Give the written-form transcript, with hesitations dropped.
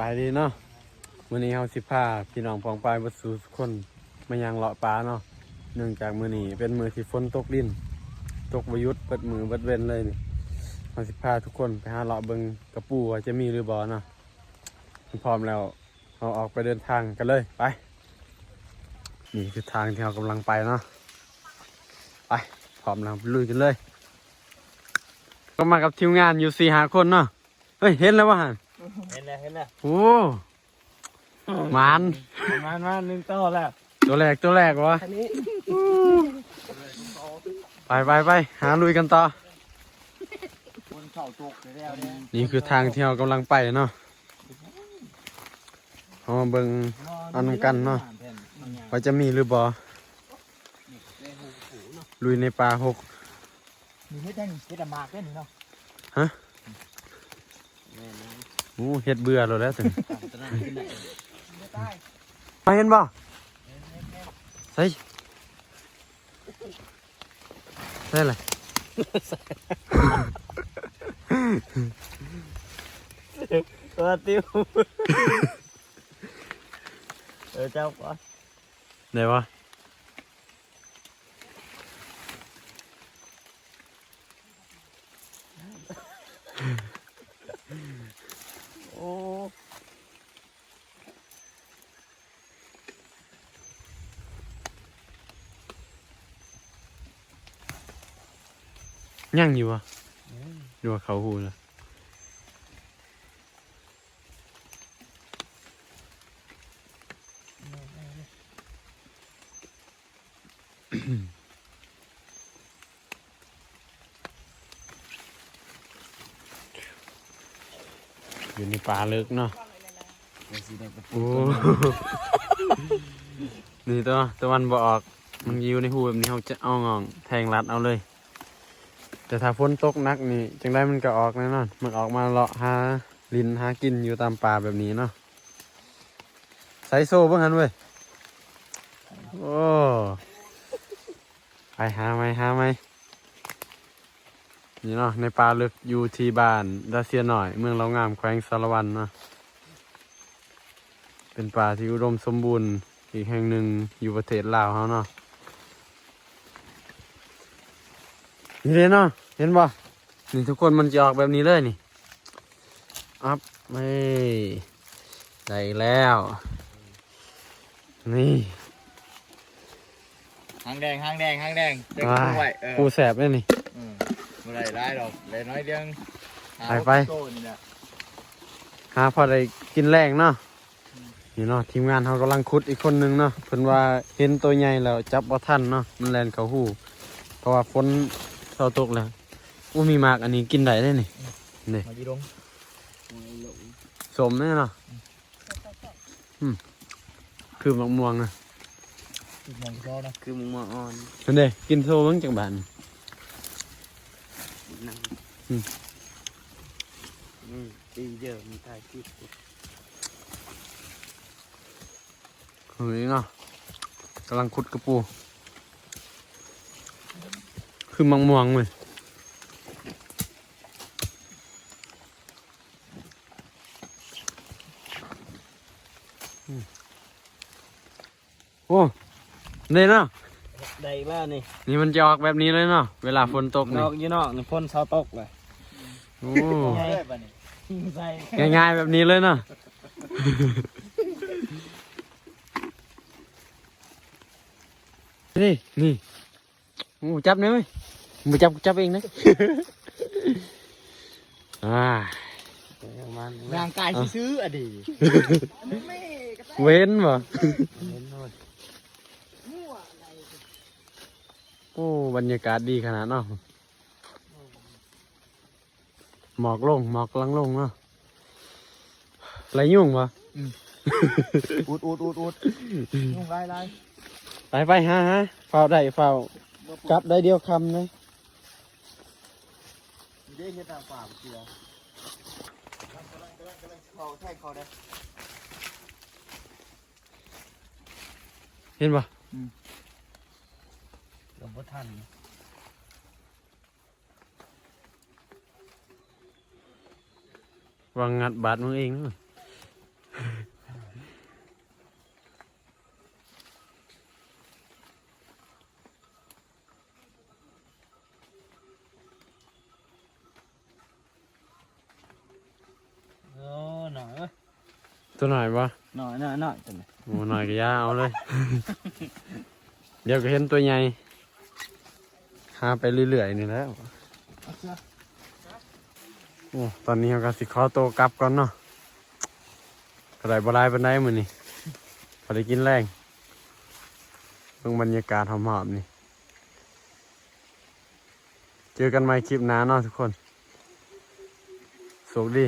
บายดีเนาะมื้อนี้เฮาสิพาพี่น้องปองปายเบิดสู่ทุกคนมายังเลาะปลาเนาะเนื่องจากมื้อนี้เป็นมื้อที่ฝนตกดินตกบ่หยุดเบิดมื้อเบิดเว้นเลยนี่เฮาสิพาทุกคนไปหาเลาะเบิ่งกระปูว่าจะมีหรือบ่เนาะพร้อมแล้วเฮาออกไปเดินทางกันเลยไปนี่คือทางที่เฮากำลังไปเนาะไปพร้อมแล้วไปลุยกันเลยก็มากับทีมงานอยู่ 4-5 คนเนาะเฮ้ยเห็นแล้วว่ะหั่นเห็นแล้วโอ้มันหนึ่งตัวแล้วตัวแรกวะไปหาลุยกันต่อนี่คือทางที่เรากำลังไปเนาะเอามาเบิ่งอันกันเนาะว่าจะมีหรือบ่ลุยในป่าหกมีเฮ็ดได้เฮ็ดมากได้เนาะฮะโอ้เฮ็ดเบื่อแล้วถึงไปเห็นบ่ใส่อะไรตัวติ้วเจ้าก่อนไหนวะโอ้ยังอยู่วะดูว่าเขาหูละอยู่ในป่าลึกเนาะโอ้นี่ตัวมันบ่ออกมันอยู่ในหูแบบนี้เขาจะเอางองแทงรัดเอาเลยแต่ถ้าฝนตกหนักนี่จังได้มันก็ออกแน่นอนมันออกมาเลาะหาลิ้นหากินอยู่ตามป่าแบบนี้เนาะใส่โซ่บ้างหันเว้ยโอ้ไปหาไหมนี่เนาะในป่าลึกอยู่ที่บ้านดาเซียหน่อยเมืองเรางามแขวงสารวันเนาะเป็นป่าที่อุดมสมบูรณ์อีกแห่งหนึ่งอยู่ประเทศลาวเขาเนาะนี่เลยเนาะเห็นบ่นี่ทุกคนมันจะออกแบบนี้เลยนี่อัพไม่ได้แล้วนี่หางแดงเด็กไว้ปูแสบเลยนี่เมื่อไรได้ดอกเลยน้อยเดียวไปหาพอได้กินแรงเนาะนี่เนาะทีมงานเขากำลังขุดอีกคนนึงเนาะเพิ่นว่าเห็นตัวใหญ่แล้วจับบ่ทันเนาะมันแล่นเข้าหูเพราะว่าฝนเศร้าตกแล้วมีหมากอันนี้กินได้เลยนี่นี่สมเนี่ยเนาะคือมะม่วงนะคือมะม่วงอ่อนเป็นไงกินโซ่บ้างจังบ้านตีเยอะมีถ่ายคลิปเฮ้ยเนาะกำลังขุดกระปูคือมะม่วงเลยโอ้นี่เนาะได้แล้วนี่มันจะออกแบบนี้เลยเนาะเวลาฝนตกนี่นอกยี่นอกนี่ฝนเช้าตกเลยโอ้ง่ายๆแบบนี้เลยเนาะนี่โอ้จับเนี่ยไหมมึงจับเองนะงานกายซื้ออะดิเว้นบ่โอ้บรรยากาศดีขนาดเนาะหมอกลงหมอกกำลังลงเนาะไรยุ่งบ่อุดยุ่งไรไปฮะเฝ้าได้เฝ้ากับได้เดียวคำเลยได้เห็นตาป่าเสือเขาแทงเขาได้เห็นป่ะหลวงพ่อท่านวางงัดบาดมึงเองนะ ตัวหน่อยปะ หน่อยจังเลย โอ้หน่อยก็ยาเอาเลย เดี๋ยวก็เห็นตัวใหญ่หาไปเรื่อยๆนี่แหล้ว เอาเสื้อ โอ้ตอนนี้เราก็สิขอตัวกลับก่อนเนาะกระไรบ่ได้ปานใดมื้อนี้พอได้กินแรงเบิ่งบรรยากาศหอมๆนี่ เจอกันใหม่คลิปหน้าเนาะทุกคนสวัสดี